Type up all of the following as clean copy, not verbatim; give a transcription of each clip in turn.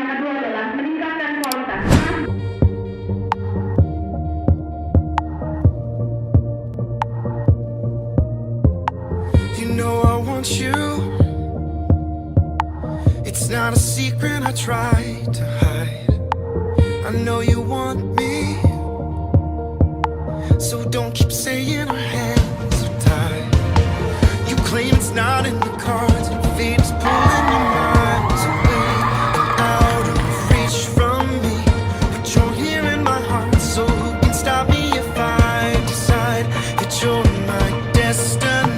kedua adalah meningkatkan kualitas. You know I want you. It's not a secret I try to hide. I know you want me, so don't keep saying our hands are tied. You claim it's not in the cards, and fate is pulling your miles away and out of reach from me. But you're here in my heart, so who can stop me if I decide that you're my destiny?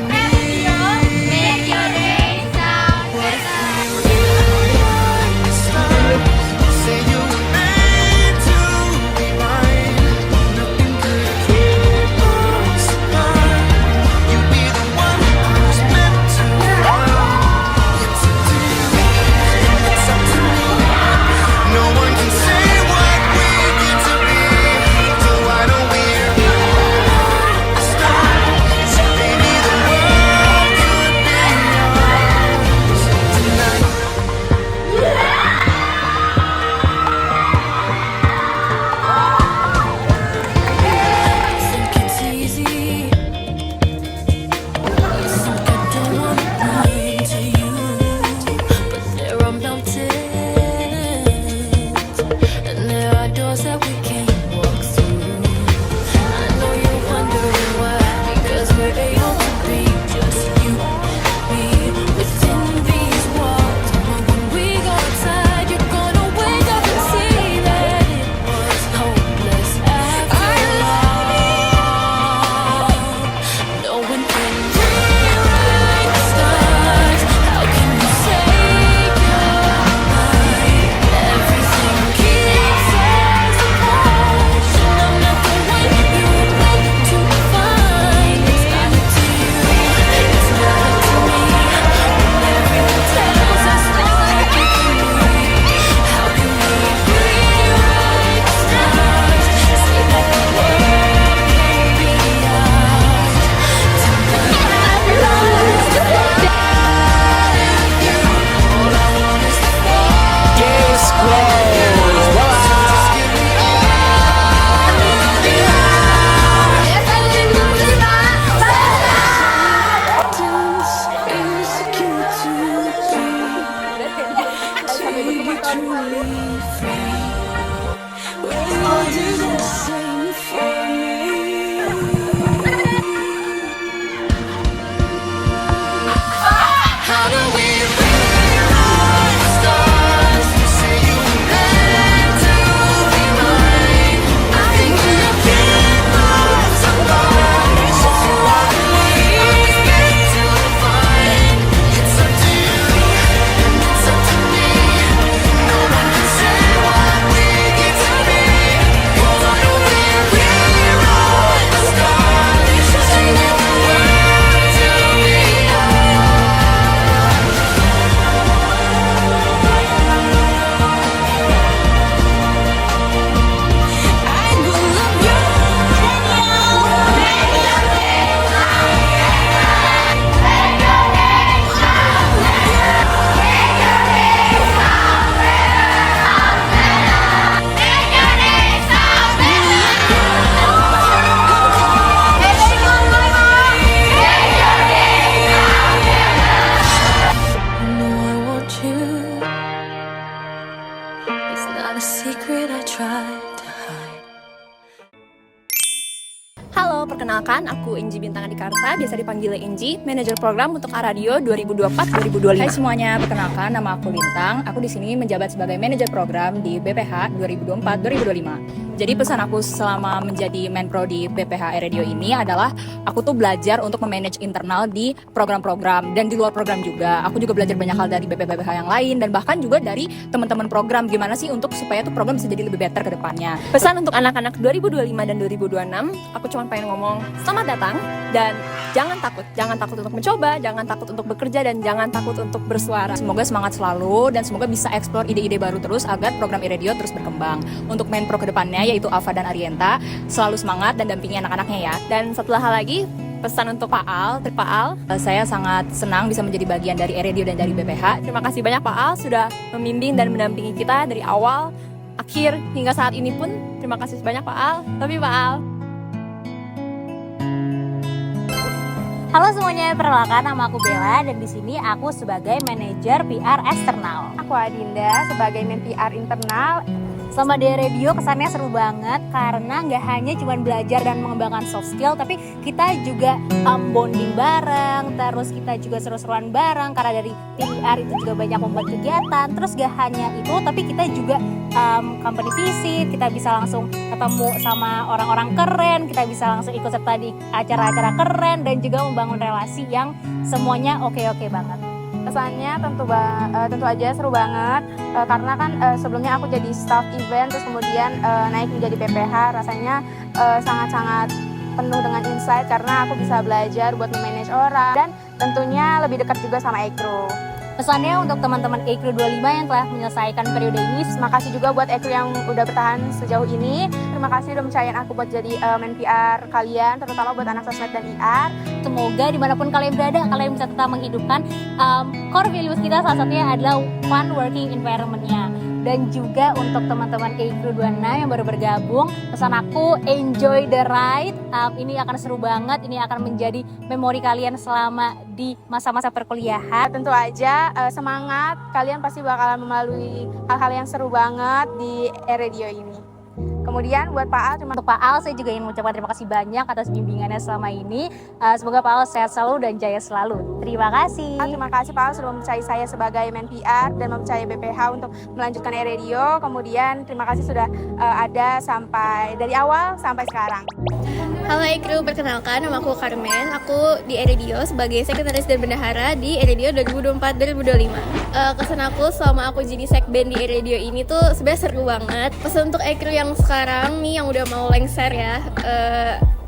Halo, perkenalkan aku Inji Bintang Adikarta, biasa dipanggil Inji, manajer program untuk Radio 2024-2025. Hai semuanya, perkenalkan nama aku Lintang. Aku di sini menjabat sebagai manajer program di BPH 2024-2025. Jadi pesan aku selama menjadi Menpro di BPH Radio ini adalah aku tuh belajar untuk memanage internal di program-program dan di luar program juga. Aku juga belajar banyak hal dari BPH yang lain dan bahkan juga dari teman-teman program gimana sih untuk supaya tuh program bisa jadi lebih better ke depannya. Pesan untuk anak-anak 2025 dan 2026, aku cuma pengen ngomong selamat datang dan jangan takut untuk mencoba, jangan takut untuk bekerja dan jangan takut untuk bersuara. Semoga semangat selalu dan semoga bisa eksplor ide-ide baru terus agar program iRadio terus berkembang. Untuk Menpro ke depannya yaitu Alfa dan Arienta, selalu semangat dan dampingi anak-anaknya ya. Dan satu hal lagi, pesan untuk Pak Al. Saya sangat senang bisa menjadi bagian dari Radio dan dari BPH. Terima kasih banyak Pak Al sudah membimbing dan mendampingi kita dari awal, akhir, hingga saat ini pun. Terima kasih banyak Pak Al. Love you Pak Al. Halo semuanya, perkenalkan nama aku Bella dan di sini aku sebagai manajer PR eksternal. Aku Adinda sebagai men PR internal. Selama di radio kesannya seru banget karena nggak hanya cuma belajar dan mengembangkan soft skill, tapi kita juga bonding bareng, terus kita juga seru-seruan bareng karena dari tim PR itu juga banyak membuat kegiatan. Terus gak hanya itu, tapi kita juga company visit, kita bisa langsung ketemu sama orang-orang keren, kita bisa langsung ikut serta di acara-acara keren dan juga membangun relasi yang semuanya oke-oke banget. Kesannya tentu aja seru banget karena kan sebelumnya aku jadi staff event, terus kemudian naik menjadi PPH, rasanya sangat-sangat penuh dengan insight karena aku bisa belajar buat memanage orang dan tentunya lebih dekat juga sama Ekru. Pesannya untuk teman-teman Ekru 25 yang telah menyelesaikan periode ini, Terima kasih juga buat Ekru yang udah bertahan sejauh ini. Terima kasih udah percayain aku buat jadi men PR kalian, terutama buat anak sosmed dan IR. semoga dimanapun kalian berada, kalian bisa tetap menghidupkan core values kita, salah satunya adalah fun working environment-nya. Dan juga untuk teman-teman Ekru 26 yang baru bergabung, pesan aku enjoy the ride. Ini akan seru banget, ini akan menjadi memori kalian selama di masa-masa perkuliahan. Tentu aja semangat, kalian pasti bakalan melalui hal-hal yang seru banget di radio ini. Kemudian buat Pak Al, Untuk Pak Al, saya juga ingin mengucapkan terima kasih banyak atas bimbingannya selama ini. Semoga Pak Al sehat selalu dan jaya selalu. Terima kasih. Terima kasih Pak Al sudah mempercayai saya sebagai men PR dan mempercayai BPH untuk melanjutkan radio. Kemudian terima kasih sudah ada sampai dari awal sampai sekarang. Halo Ekru, perkenalkan nama aku Carmen. Aku di Radio sebagai sekretaris dan bendahara di Radio 2024-2025. Kesan aku selama aku jadi sekben di Radio ini tuh sebenarnya seru banget. Pesan untuk Ekru yang sekarang nih yang udah mau lengser ya,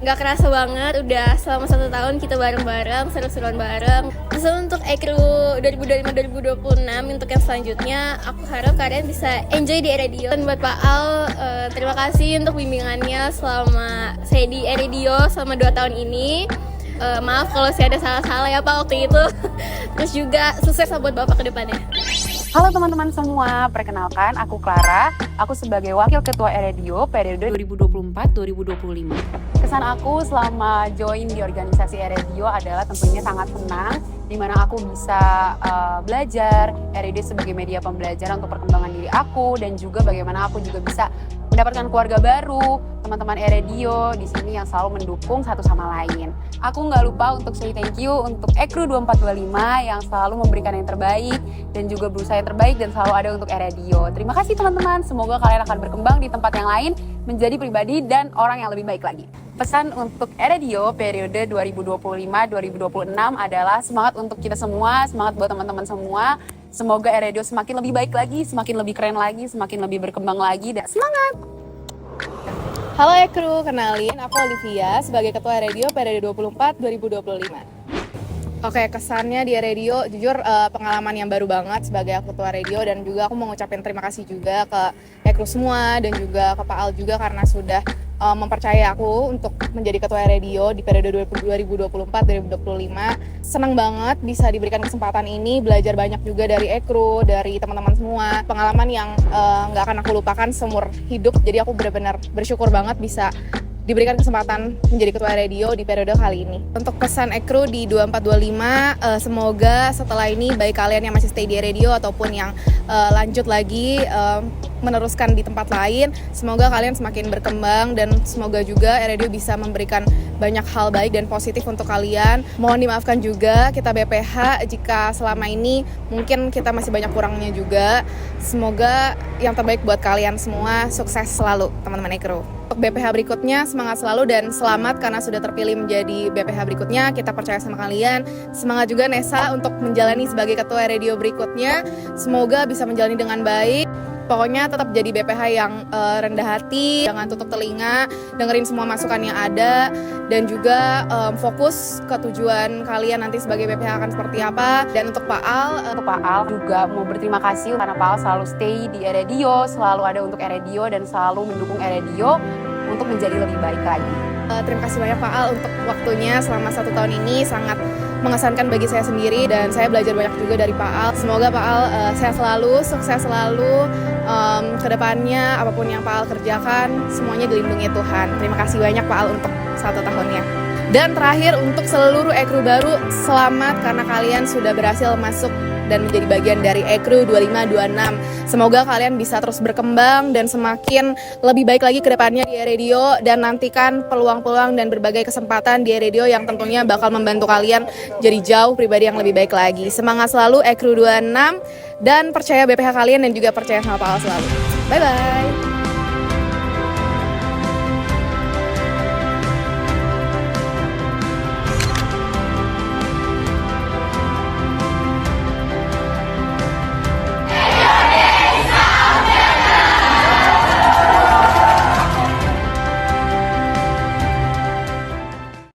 nggak kerasa banget udah selama 1 tahun kita bareng-bareng, seru-seruan bareng. Pesan untuk Ekru 2025-2026 untuk yang selanjutnya, aku harap kalian bisa enjoy di Radio. Dan buat Pak Al, terima kasih untuk bimbingannya selama saya di Radio selama 2 tahun ini. Maaf kalau saya ada salah-salah ya Pak waktu itu. Terus juga sukses buat Bapak ke depannya. Halo teman-teman semua, perkenalkan aku Clara. Aku sebagai Wakil Ketua Radio periode 2024-2025. Kesan aku selama join di organisasi Radio adalah tentunya sangat senang, di mana aku bisa belajar Radio sebagai media pembelajaran untuk perkembangan diri aku, dan juga bagaimana aku juga bisa mendapatkan keluarga baru, teman-teman Radio di sini yang selalu mendukung satu sama lain. Aku nggak lupa untuk say thank you untuk Ekru 2425 yang selalu memberikan yang terbaik dan juga berusaha yang terbaik dan selalu ada untuk Radio. Terima kasih teman-teman, semoga kalian akan berkembang di tempat yang lain, menjadi pribadi dan orang yang lebih baik lagi. Pesan untuk Radio periode 2025-2026 adalah semangat untuk kita semua, semangat buat teman-teman semua. Semoga Radio semakin lebih baik lagi, semakin lebih keren lagi, semakin lebih berkembang lagi, dan semangat! Halo Ekru, kenalin aku Olivia sebagai Ketua Radio periode 24-2025. Oke, kesannya di Radio, jujur pengalaman yang baru banget sebagai Ketua Radio, dan juga aku mau ngucapin terima kasih juga ke Ekru semua dan juga ke Pak Al juga karena sudah mempercayai aku untuk menjadi Ketua Radio di periode 2024-2025. Senang banget bisa diberikan kesempatan ini, belajar banyak juga dari Ekru, dari teman-teman semua. Pengalaman yang nggak akan aku lupakan seumur hidup, jadi aku benar-benar bersyukur banget bisa diberikan kesempatan menjadi Ketua Radio di periode kali ini. Untuk pesan Ekru di 2425, semoga setelah ini baik kalian yang masih stay di Radio ataupun yang lanjut lagi meneruskan di tempat lain, semoga kalian semakin berkembang dan semoga juga Radio bisa memberikan banyak hal baik dan positif untuk kalian. Mohon dimaafkan juga kita BPH jika selama ini mungkin kita masih banyak kurangnya juga. Semoga yang terbaik buat kalian semua, sukses selalu teman-teman Ekru. Untuk BPH berikutnya, semangat selalu dan selamat karena sudah terpilih menjadi BPH berikutnya. Kita percaya sama kalian. Semangat juga Nesa untuk menjalani sebagai Ketua Radio berikutnya. Semoga bisa menjalani dengan baik. Pokoknya tetap jadi BPH yang rendah hati, jangan tutup telinga, dengerin semua masukan yang ada, dan juga fokus ke tujuan kalian nanti sebagai BPH akan seperti apa. Dan untuk Pak Al juga mau berterima kasih karena Pak Al selalu stay di Radio, selalu ada untuk Radio dan selalu mendukung Radio untuk menjadi lebih baik lagi. Terima kasih banyak Pak Al untuk waktunya selama 1 tahun ini, sangat mengesankan bagi saya sendiri dan saya belajar banyak juga dari Pak Al. Semoga Pak Al sehat selalu, sukses selalu, kedepannya apapun yang Pak Al kerjakan semuanya dilindungi Tuhan. Terima kasih banyak Pak Al untuk 1 tahunnya. Dan terakhir untuk seluruh ekru baru, selamat karena kalian sudah berhasil masuk dan menjadi bagian dari ekru 2526. Semoga kalian bisa terus berkembang dan semakin lebih baik lagi ke depannya di Radio, dan nantikan peluang-peluang dan berbagai kesempatan di Radio yang tentunya bakal membantu kalian jadi jauh pribadi yang lebih baik lagi. Semangat selalu ekru 26 dan percaya BPH kalian dan juga percaya sama Pak Al selalu. Bye bye.